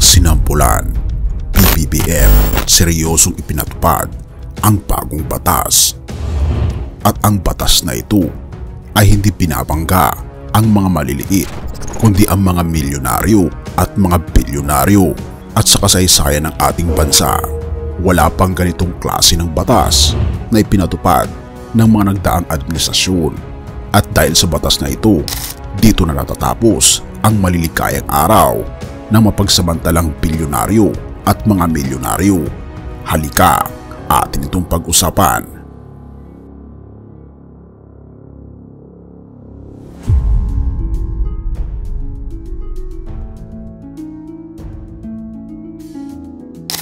Sinampulan, PBBM, seryosong ipinatupad ang bagong batas. At ang batas na ito ay hindi pinabangga ang mga maliliit, kundi ang mga milyonaryo at mga bilyonaryo. At sa kasaysayan ng ating bansa, wala pang ganitong klase ng batas na ipinatupad ng mga nagdaang administrasyon. At dahil sa batas na ito, dito na natatapos ang malilikayang araw ng mapagsamantalang bilyonaryo at mga milyonaryo. Halika, atin itong pag-usapan.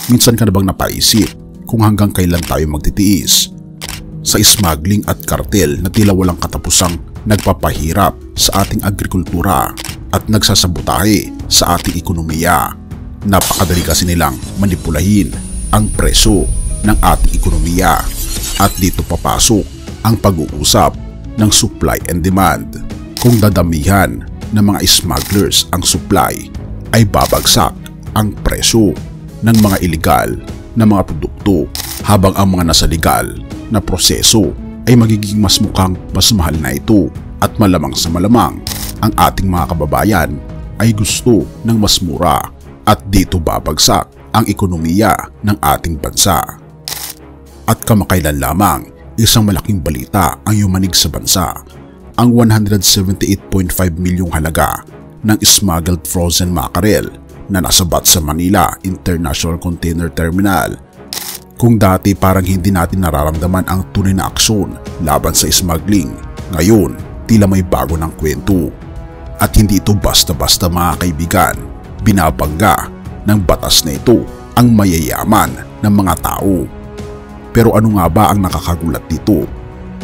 Minsan ka na bang napaisip kung hanggang kailan tayo magtitiis sa smuggling at kartel na tila walang katapusang nagpapahirap sa ating agrikultura at nagsasabotahe sa ating ekonomiya? Napakadali kasi nilang manipulahin ang presyo ng ating ekonomiya at dito papasok ang pag-uusap ng supply and demand. Kung dadamihan ng mga smugglers ang supply, ay babagsak ang presyo ng mga illegal na mga produkto, habang ang mga nasa legal na proseso ay magiging mas mukhang mas mahal na ito. At malamang sa malamang, ang ating mga kababayan ay gusto ng mas mura at dito babagsak ang ekonomiya ng ating bansa. At kamakailan lamang, isang malaking balita ang yumanig sa bansa. Ang 178.5 milyong halaga ng smuggled frozen mackerel na nasabat sa Manila International Container Terminal. Kung dati parang hindi natin nararamdaman ang tunay na aksyon laban sa smuggling, ngayon tila may bago ng kwento. At hindi ito basta-basta mga kaibigan. Binabangga ng batas na ito ang mayayaman ng mga tao. Pero ano nga ba ang nakakagulat dito?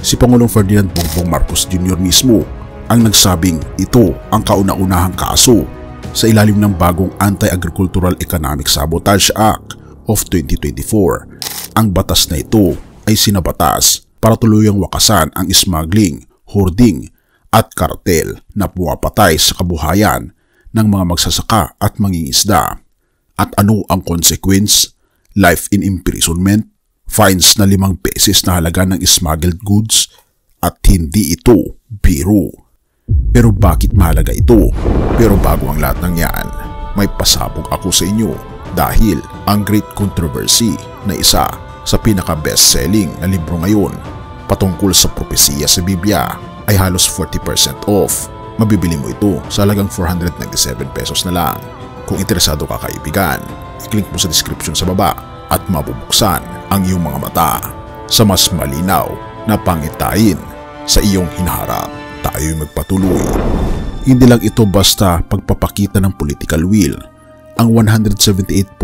Si Pangulong Ferdinand Bongbong Marcos Jr. mismo ang nagsabing ito ang kauna-unahang kaso sa ilalim ng bagong Anti-Agricultural Economic Sabotage Act of 2024. Ang batas na ito ay sinabatas para tuluyang wakasan ang smuggling, hoarding at kartel na pumapatay sa kabuhayan ng mga magsasaka at mangingisda. At ano ang consequence? Life in imprisonment, fines na 5 beses na halaga ng smuggled goods, at hindi ito biro. Pero bakit mahalaga ito? Pero bago ang lahat ng yan, may pasabog ako sa inyo dahil ang Great Controversy na isa sa pinaka-best-selling na libro ngayon patungkol sa propesiya sa Biblia ay halos 40% off. Mabibili mo ito sa halagang 497 pesos na lang. Kung interesado ka kaibigan, i-click mo sa description sa baba at mabubuksan ang iyong mga mata sa mas malinaw na pangitain sa iyong hinaharap. Tayo'y magpatuloy. Hindi lang ito basta pagpapakita ng political will. Ang 178.5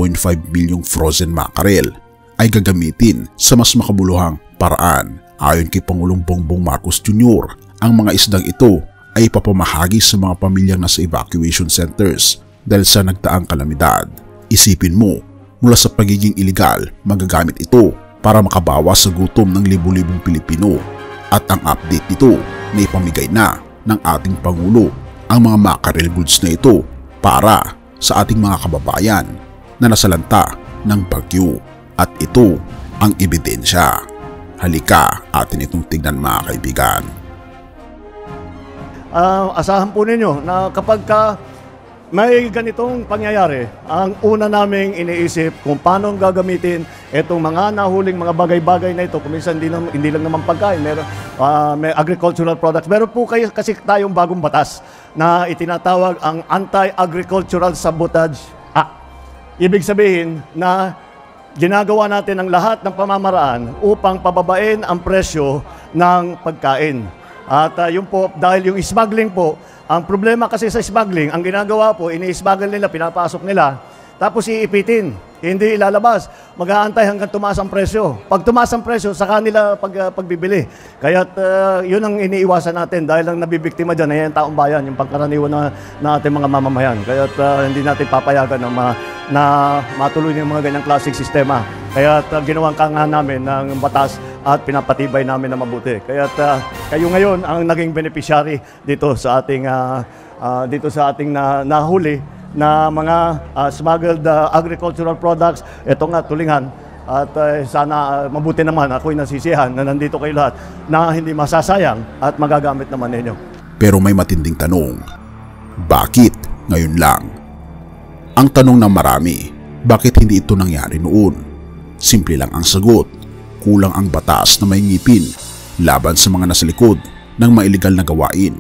bilyong frozen mackerel ay gagamitin sa mas makabuluhang paraan. Ayon kay Pangulong Bongbong Marcos Jr., ang mga isdang ito ay ipapamahagi sa mga pamilyang nasa evacuation centers dahil sa nagdaang kalamidad. Isipin mo, mula sa pagiging illegal, magagamit ito para makabawas sa gutom ng libu-libong Pilipino. At ang update nito na ipamigay na ng ating Pangulo ang mga mackerel goods na ito para sa ating mga kababayan na nasalanta ng bagyo. At ito ang ebidensya. Halika, atin itong tignan mga kaibigan. Asahan po ninyo na kapag may ganitong pangyayari, ang una naming iniisip kung paano gagamitin itong mga nahuling mga bagay-bagay na ito. Kung minsan hindi lang naman pagkain, may agricultural products. Meron po kasi tayong bagong batas na itinatawag ang Anti-Agricultural Sabotage Act. Ibig sabihin na ginagawa natin ang lahat ng pamamaraan upang pababain ang presyo ng pagkain. At yun po, dahil yung smuggling po, ang problema kasi sa smuggling, ang ginagawa po, ini-smuggle nila, pinapasok nila, tapos iipitin, hindi ilalabas. Mag-aantay hanggang tumaas ang presyo. Pag tumaas ang presyo, sa kanila pagbibili. Kaya't yun ang iniiwasan natin dahil ang nabibiktima dyan ay ang taong bayan, yung pangkaraniwan na ating mga mamamayan. Kaya't hindi natin papayagan na matuloy ng mga ganyang klaseng sistema. Kaya't ginawang ka nga namin ng batas at pinapatibay namin na mabuti. Kaya't kayo ngayon ang naging beneficiary dito sa ating nahuli na mga smuggled agricultural products. Ito nga, tulingan. At sana mabuti naman, ako'y nasisiyahan na nandito kayo lahat na hindi masasayang at magagamit naman ninyo. Pero may matinding tanong, bakit ngayon lang? Ang tanong ng marami, bakit hindi ito nangyari noon? Simple lang ang sagot, kulang ang batas na may ngipin laban sa mga nasa likod ng mga iligal na gawain.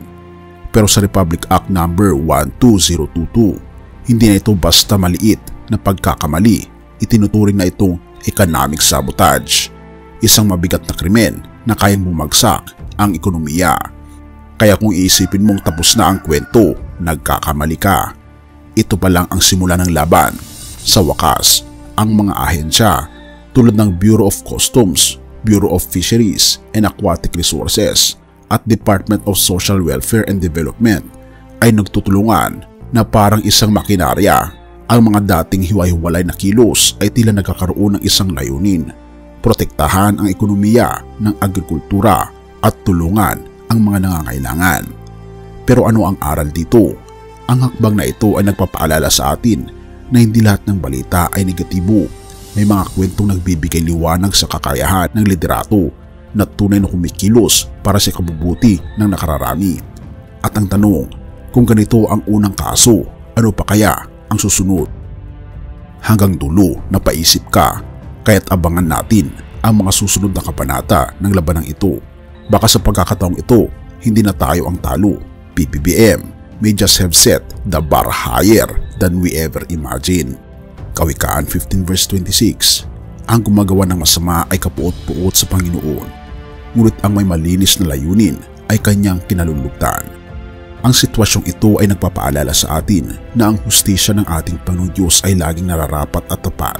Pero sa Republic Act No. 12022, hindi na ito basta maliit na pagkakamali, itinuturing na itong economic sabotage, isang mabigat na krimen na kayang bumagsak ang ekonomiya. Kaya kung iisipin mong tapos na ang kwento, nagkakamali ka. Ito pa lang ang simula ng laban. Sa wakas, ang mga ahensya tulad ng Bureau of Customs, Bureau of Fisheries and Aquatic Resources at Department of Social Welfare and Development ay nagtutulungan na parang isang makinarya. Ang mga dating hiwa-hiwalay na kilos ay tila nagkakaroon ng isang layunin, protektahan ang ekonomiya ng agrikultura at tulungan ang mga nangangailangan. Pero ano ang aral dito? Ang hakbang na ito ay nagpapaalala sa atin na hindi lahat ng balita ay negatibo. May mga kwentong nagbibigay liwanag sa kakayahan ng liderato na tunay na kumikilos para sa kabubuti ng nakararami. At ang tanong, kung ganito ang unang kaso, ano pa kaya ang susunod? Hanggang dulo napaisip ka, kaya't abangan natin ang mga susunod na kabanata ng labanang ito. Baka sa pagkakataong ito, hindi na tayo ang talo. PBBM may just have set the bar higher than we ever imagine. Kawikaan 15 verse 26, ang gumagawa ng masama ay kapuot-puot sa Panginoon, ngunit ang may malinis na layunin ay kanyang kinalulugtan. Ang sitwasyong ito ay nagpapaalala sa atin na ang hustisya ng ating Panginoong Diyos ay laging nararapat at tapat.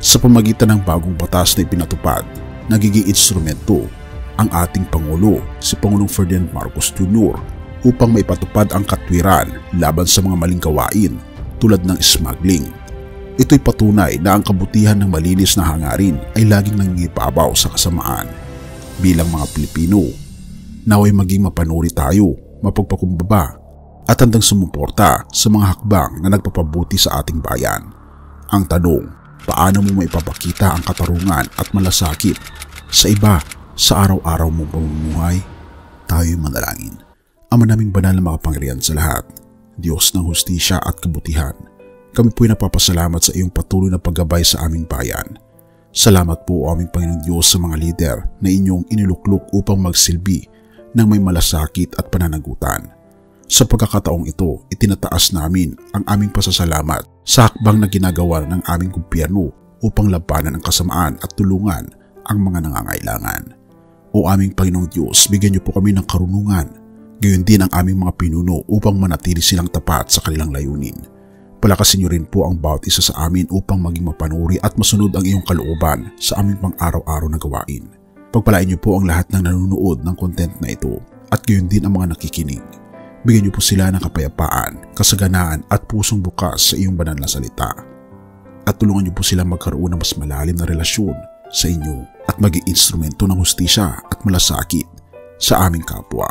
Sa pamagitan ng bagong batas na ipinatupad, nagiging instrumento ang ating Pangulo, si Pangulong Ferdinand Marcos Jr. upang maipatupad ang katwiran laban sa mga maling gawain tulad ng smuggling. Ito'y patunay na ang kabutihan ng malinis na hangarin ay laging nangingibabaw sa kasamaan. Bilang mga Pilipino, naway maging mapanuri tayo, mapagpakumbaba at handang sumuporta sa mga hakbang na nagpapabuti sa ating bayan. Ang tanong, paano mo maipapakita ang katarungan at malasakit sa iba sa araw-araw mong pamumuhay? Tayo'y manalangin. Ama naming banal na makapangyarihan sa lahat, Diyos ng hustisya at kabutihan, kami po'y napapasalamat sa iyong patuloy na paggabay sa aming bayan. Salamat po, aming Panginoong Diyos, sa mga lider na inyong iniluklok upang magsilbi ng may malasakit at pananagutan. Sa pagkakataong ito, itinataas namin ang aming pasasalamat sa hakbang na ginagawa ng aming gobyerno upang labanan ang kasamaan at tulungan ang mga nangangailangan. O aming Panginoong Diyos, bigyan niyo po kami ng karunungan, gayon din ang aming mga pinuno upang manatili silang tapat sa kanilang layunin. Palakasin niyo rin po ang bawat isa sa amin upang maging mapanuri at masunod ang iyong kalooban sa aming pang-araw-araw na gawain. Pagpalain niyo po ang lahat ng nanonood ng content na ito at gayon din ang mga nakikinig. Bigyan niyo po sila ng kapayapaan, kasaganaan at pusong bukas sa iyong banal na salita. At tulungan niyo po sila magkaroon ng mas malalim na relasyon sa inyo at maging instrumento ng hustisya at malasakit sa aming kapwa.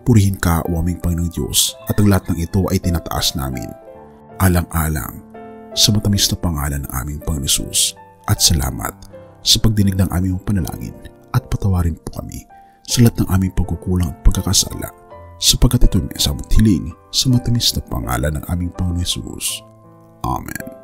Purihin ka, o aming Panginoong Diyos, at ang lahat ng ito ay tinataas namin alang-alang sa matamis na pangalan ng aming Panginoon Hesus. At salamat sa pagdinig ng aming panalangin at patawarin po kami sa lahat ng aming pagkukulang at pagkakasala, sapagkat ito may samot hiling sa matamis na pangalan ng aming Panginoon Hesus. Amen.